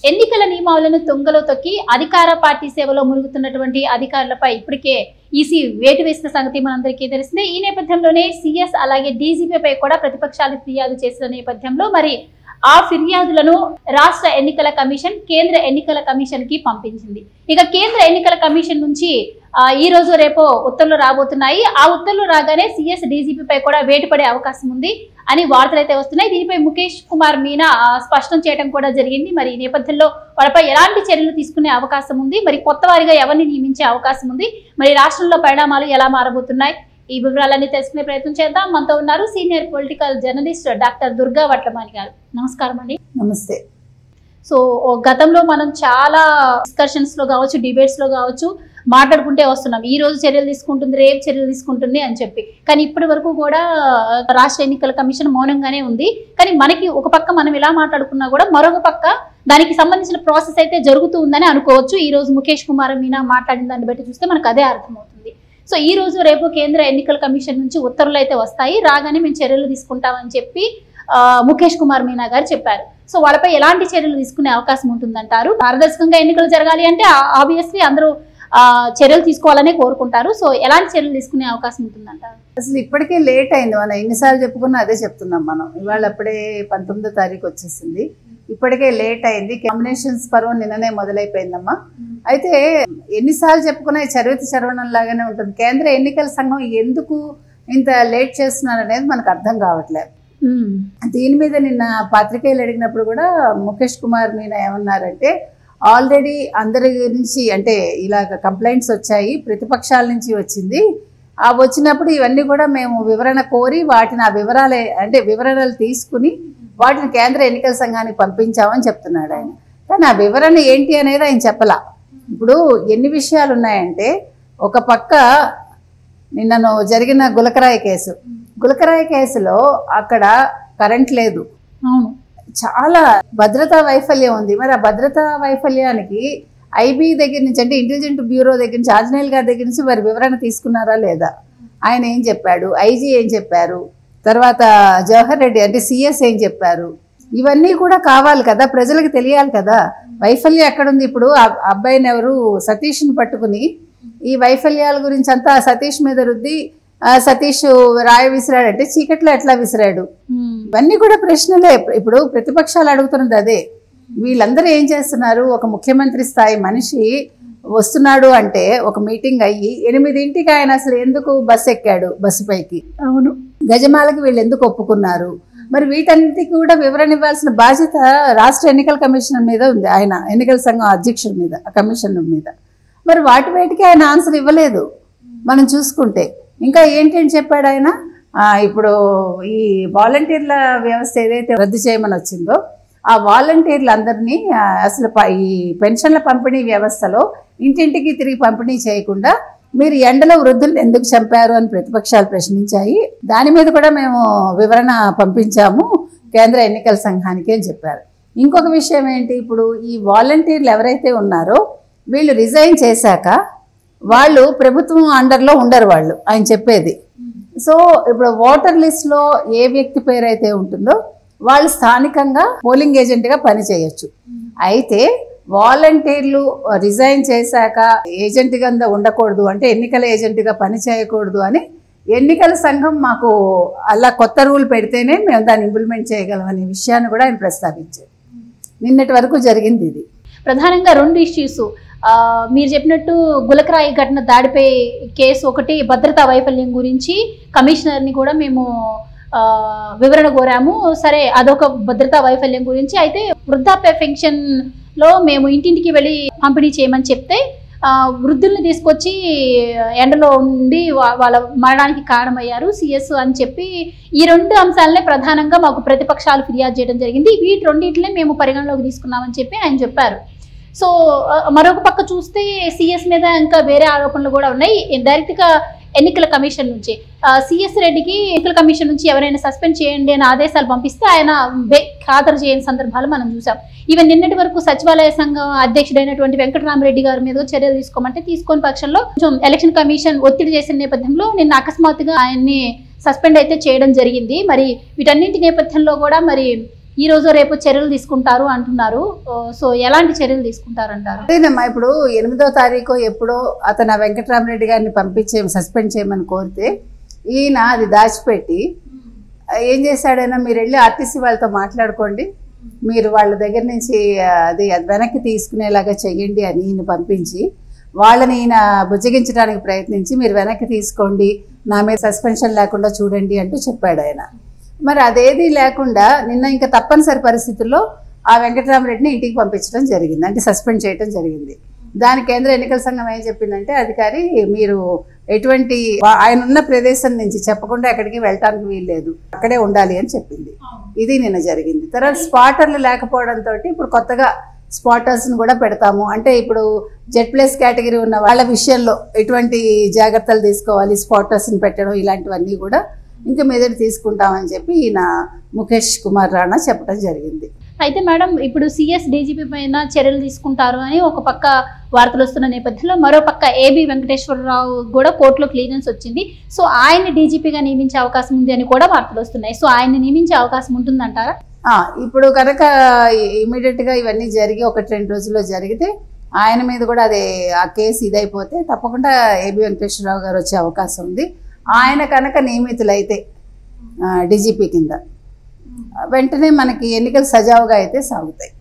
ఎన్నికల నియమావళిని తుంగలో తొక్కి అధికార పార్టీ సేవలో మునుగుతున్నటువంటి అధికారులపై ఇప్పటికే ఈసీ వేటు వేసిన సంగతి మనందరికీ తెలిసిందే. ఈ నేపథ్యంలోనే సీఎస్ అలాగే డీజీపీపై కూడా ప్రతిపక్షాలు ఫిర్యాదు చేసిన నేపథ్యంలో మరి ఆ ఫిర్యాదులను రాష్ట్ర ఎన్నికల కమిషన్ కేంద్ర ఎన్నికల కమిషన్ కి పంపించింది. ఇక కేంద్ర ఎన్నికల కమిషన్ నుంచి ఈ రోజు రేపో ఉత్తర్వులు రాబోతున్నాయి. ఆ ఉత్తర్వులు రాగానే సీఎస్ డీజీపీపై కూడా వేటు పడే అవకాశం ఉంది అని వార్తలు అయితే వస్తున్నాయి. దీనిపై ముఖేష్ కుమార్ మీనా స్పష్టం చేయడం కూడా జరిగింది. మరి ఈ నేపథ్యంలో వాళ్ళపై ఎలాంటి చర్యలు తీసుకునే అవకాశం ఉంది, మరి కొత్త వారిగా ఎవరిని నియమించే అవకాశం ఉంది, మరి రాష్ట్రంలో పరిణామాలు ఎలా మారబోతున్నాయి, ఈ వివరాలన్నీ తెలుసుకునే ప్రయత్నం చేద్దాం. మనతో ఉన్నారు senior political journalist doctor Durga Vatlamani గారు. నమస్కారం అండి. నమస్తే. సో గతంలో మనం చాలా డిస్కషన్స్ లో కావచ్చు, డిబేట్స్ లో కావచ్చు మాట్లాడుకుంటే వస్తున్నాం. ఈ రోజు చర్యలు తీసుకుంటుంది, రేపు చర్యలు తీసుకుంటుంది అని చెప్పి. కానీ ఇప్పటి వరకు కూడా రాష్ట్ర ఎన్నికల కమిషన్ మౌనంగానే ఉంది. కానీ మనకి ఒక పక్క మనం ఇలా మాట్లాడుకున్నా కూడా మరొక పక్క దానికి సంబంధించిన ప్రాసెస్ అయితే జరుగుతూ ఉందని అనుకోవచ్చు. ఈ రోజు ముఖేష్ కుమార్ మీనా మాట్లాడిన దాన్ని బట్టి చూస్తే మనకు అదే అర్థమవుతుంది. సో ఈ రోజు రేపు కేంద్ర ఎన్నికల కమిషన్ నుంచి ఉత్తర్వులు అయితే వస్తాయి, రాగానే మేము చర్యలు తీసుకుంటామని చెప్పి ముఖేష్ కుమార్ మీనా గారు చెప్పారు. సో వాళ్ళపై ఎలాంటి చర్యలు తీసుకునే అవకాశం ఉంటుందంటారు? పారదర్శకంగా ఎన్నికలు జరగాలి అంటే ఆబ్వియస్లీ అందరూ చర్యలు తీసుకోవాలనే కోరుకుంటారు. సో ఎలాంటి చర్యలు తీసుకునే అవకాశం ఉంటుందంటారు? అసలు ఇప్పటికే లేట్ అయింది. మనం ఎన్నిసార్లు చెప్పుకున్నా అదే చెప్తున్నాం. మనం ఇవాళ అప్పుడే 19వ తారీఖు వచ్చేసింది. ఇప్పటికే లేట్ అయింది. కాంబినేషన్స్ పర్వం నిన్ననే మొదలైపోయిందమ్మా. అయితే ఎన్నిసార్లు చెప్పుకున్నా చరవణం లాగానే ఉంటుంది. కేంద్ర ఎన్నికల సంఘం ఎందుకు ఇంత లేట్ చేస్తున్నారు అనేది మనకు అర్థం కావట్లేదు. దీని మీద నిన్న పాత్రికేయులు అడిగినప్పుడు కూడా ముఖేష్ కుమార్ మీనా ఏమన్నారంటే, ఆల్రెడీ అందరి నుంచి అంటే ఇలాగ కంప్లైంట్స్ వచ్చాయి, ప్రతిపక్షాల నుంచి వచ్చింది. ఆ వచ్చినప్పుడు ఇవన్నీ కూడా మేము వివరణ కోరి వాటిని ఆ వివరణలు తీసుకుని వాటిని కేంద్ర ఎన్నికల సంఘానికి పంపించామని చెప్తున్నాడు ఆయన. కానీ ఆ వివరణ ఏంటి అనేది ఆయన చెప్పలా. ఇప్పుడు ఎన్ని విషయాలు ఉన్నాయంటే, ఒక పక్క నిన్న జరిగిన గులకరాయి కేసులో అక్కడ కరెంట్ లేదు, చాలా భద్రతా వైఫల్యం ఉంది. మరి ఆ భద్రతా వైఫల్యానికి ఐబీ దగ్గర నుంచి అంటే ఇంటెలిజెంట్ బ్యూరో దగ్గర నుంచి ఆంజనేయులు గారి దగ్గర నుంచి వారి వివరణ తీసుకున్నారా లేదా, ఆయన ఏం చెప్పాడు, ఐజీ ఏం చెప్పారు, తర్వాత జవహర్ రెడ్డి అంటే సిఎస్ ఏం చెప్పారు, ఇవన్నీ కూడా కావాలి కదా, ప్రజలకు తెలియాలి కదా. వైఫల్యం ఎక్కడుంది? ఇప్పుడు అబ్బాయిని ఎవరు సతీష్ని పట్టుకుని ఈ వైఫల్యాల గురించి అంతా సతీష్ మీద రుద్ది సతీష్ రాయి విసిరాడు అంటే చీకట్లో ఎట్లా విసిరాడు, ఇవన్నీ కూడా ప్రశ్నలే. ఇప్పుడు ప్రతిపక్షాలు అడుగుతున్నది అదే. వీళ్ళందరూ ఏం చేస్తున్నారు? ఒక ముఖ్యమంత్రి స్థాయి మనిషి వస్తున్నాడు అంటే ఒక మీటింగ్ అయ్యి 8ంటికి ఆయన అసలు ఎందుకు బస్సు ఎక్కాడు, బస్సు పైకి అవును గజమాలకి వీళ్ళు ఎందుకు ఒప్పుకున్నారు? మరి వీటన్నిటికీ కూడా వివరణ ఇవ్వాల్సిన బాధ్యత రాష్ట్ర ఎన్నికల కమిషన్ మీద ఉంది, ఆయన ఎన్నికల సంఘం అధ్యక్షుడి మీద, కమిషన్ మీద. మరి వేటికి ఆయన ఆన్సర్ ఇవ్వలేదు. మనం చూసుకుంటే ఇంకా ఏంటని చెప్పాడు ఆయన, ఇప్పుడు ఈ వాలంటీర్ల వ్యవస్థ ఏదైతే రద్దు చేయమని వచ్చిందో ఆ వాలంటీర్లందరినీ అసలు ఈ పెన్షన్ల పంపిణీ వ్యవస్థలో ఇంటింటికి తిరిగి పంపిణీ చేయకుండా మీరు ఎండలో వృద్ధులను ఎందుకు చంపారు అని ప్రతిపక్షాలు ప్రశ్నించాయి. దాని మీద కూడా మేము వివరణ పంపించాము కేంద్ర ఎన్నికల సంఘానికి అని చెప్పారు. ఇంకొక విషయం ఏంటి, ఇప్పుడు ఈ వాలంటీర్లు ఎవరైతే ఉన్నారో వీళ్ళు రిజైన్ చేశాక వాళ్ళు ప్రభుత్వం అండర్లో ఉండరు వాళ్ళు, ఆయన చెప్పేది. సో ఇప్పుడు ఓటర్ లిస్ట్లో ఏ వ్యక్తి పేరు అయితే ఉంటుందో వాళ్ళు స్థానికంగా పోలింగ్ ఏజెంట్గా పనిచేయచ్చు. అయితే వాలంటీర్లు రిజైన్ చేశాక ఏజెంట్గా ఉండకూడదు, అంటే ఎన్నికల ఏజెంట్గా పని చేయకూడదు అని ఎన్నికల సంఘం మాకు అలా కొత్త రూల్ పెడితేనే మేము దాన్ని ఇంప్లిమెంట్ చేయగలం అనే విషయాన్ని కూడా ఆయన ప్రస్తావించారు. నిన్నటి వరకు జరిగింది ఇది. ప్రధానంగా 2 ఇష్యూస్ మీరు చెప్పినట్టు గులకరాయి ఘటన దాడిపై కేసు ఒకటి, భద్రతా వైఫల్యం గురించి కమిషనర్ని కూడా మేము వివరణ కోరాము. సరే అదొక భద్రతా వైఫల్యం గురించి. అయితే వృద్ధాప్య పెన్షన్ లో మేము ఇంటింటికి వెళ్ళి పంపిణీ చేయమని చెప్తే వృద్ధుల్ని తీసుకొచ్చి ఎండలో ఉండి వాళ్ళ మరణానికి కారణమయ్యారు సిఎస్ అని చెప్పి ఈ 2 అంశాలనే ప్రధానంగా మాకు ప్రతిపక్షాలు ఫిర్యాదు చేయడం జరిగింది. వీటి రెండింటినే మేము పరిగణలోకి తీసుకున్నామని చెప్పి ఆయన చెప్పారు. సో మరొక పక్క చూస్తే సిఎస్ మీద ఇంకా వేరే ఆరోపణలు కూడా ఉన్నాయి. డైరెక్ట్గా ఎన్నికల కమిషన్ నుంచి సిఎస్ రెడ్డికి ఎన్నికల కమిషన్ నుంచి ఎవరైనా సస్పెండ్ చేయండి అని ఆదేశాలు పంపిస్తే ఆయన ఖాతరు చేయని సందర్భాలు మనం చూసాం. ఈవెన్ నిన్నటి వరకు సచివాలయ సంఘం అధ్యక్షుడైనటువంటి వెంకటరామరెడ్డి గారి మీద చర్యలు తీసుకోమంటే తీసుకోని పక్షంలో కొంచెం ఎలక్షన్ కమిషన్ ఒత్తిడి చేసిన నేపథ్యంలో నిన్న అకస్మాత్తుగా ఆయన్ని సస్పెండ్ అయితే చేయడం జరిగింది. మరి వీటన్నింటి నేపథ్యంలో కూడా మరి ఈ రోజు రేపు చర్యలు తీసుకుంటారు అంటున్నారు. సో ఎలాంటి చర్యలు తీసుకుంటారంటారు? అదేనమ్మా, ఇప్పుడు 8వ తారీఖు ఎప్పుడో అతను వెంకటరామరెడ్డి గారిని సస్పెండ్ చేయమని కోరితే ఈయన అది దాచిపెట్టి ఏం చేశాడైనా, మీరు వెళ్ళి ఆర్టీసీ వాళ్ళతో మాట్లాడుకోండి, మీరు వాళ్ళ దగ్గర నుంచి అది వెనక్కి తీసుకునేలాగా చెయ్యండి అని ఈయన పంపించి వాళ్ళని ఈయన బుజ్జగించడానికి ప్రయత్నించి మీరు వెనక్కి తీసుకోండి, నా మీద సస్పెన్షన్ లేకుండా చూడండి అంటూ చెప్పాడు ఆయన. మరి అదేది లేకుండా నిన్న ఇంకా తప్పనిసరి పరిస్థితుల్లో ఆ వెంకటరామరెడ్డిని ఇంటికి పంపించడం జరిగింది, అంటే సస్పెండ్ చేయడం జరిగింది. దాని కేంద్ర ఎన్నికల సంఘం ఏం చెప్పిందంటే, అధికారి మీరు ఎటువంటి ఆయన ఉన్న ప్రదేశం నుంచి చెప్పకుండా ఎక్కడికి వెళ్ళటానికి వీల్లేదు, అక్కడే ఉండాలి అని చెప్పింది. ఇది నిన్న జరిగింది. తర్వాత స్పాటర్లు లేకపోవడంతో ఇప్పుడు కొత్తగా స్పాటర్స్ని కూడా పెడతాము, అంటే ఇప్పుడు Z+ కేటగిరీ ఉన్న వాళ్ళ విషయంలో ఎటువంటి జాగ్రత్తలు తీసుకోవాలి, స్పాటర్స్ని పెట్టడం ఇలాంటివన్నీ కూడా ఇంకా మీదట తీసుకుంటామని చెప్పి ఈయన ముఖేష్ కుమార్ రాణా చెప్పడం జరిగింది. అయితే మేడం, ఇప్పుడు సిఎస్ డీజీపీ పైన చర్యలు తీసుకుంటారు అని ఒక పక్క వార్తలు వస్తున్న నేపథ్యంలో మరో పక్క ఏబి వెంకటేశ్వరరావు కూడా కోర్టులో క్లియరెన్స్ వచ్చింది. సో ఆయన్ని డీజీపీగా నియమించే అవకాశం ఉంది అని కూడా వార్తలు వస్తున్నాయి. సో ఆయన్ని నియమించే అవకాశం ఉంటుందంటారా? ఇప్పుడు కనుక ఇమీడియట్గా ఇవన్నీ జరిగి 1-2 రోజుల్లో జరిగితే ఆయన మీద కూడా అదే ఆ కేసు ఇదైపోతే తప్పకుండా ఏబి వెంకటేశ్వరరావు గారు వచ్చే అవకాశం ఉంది. ఆయన కనుక నియమితులైతే డీజీపీ కింద వెంటనే మనకి ఎన్నికలు సజావుగా అయితే సాగుతాయి.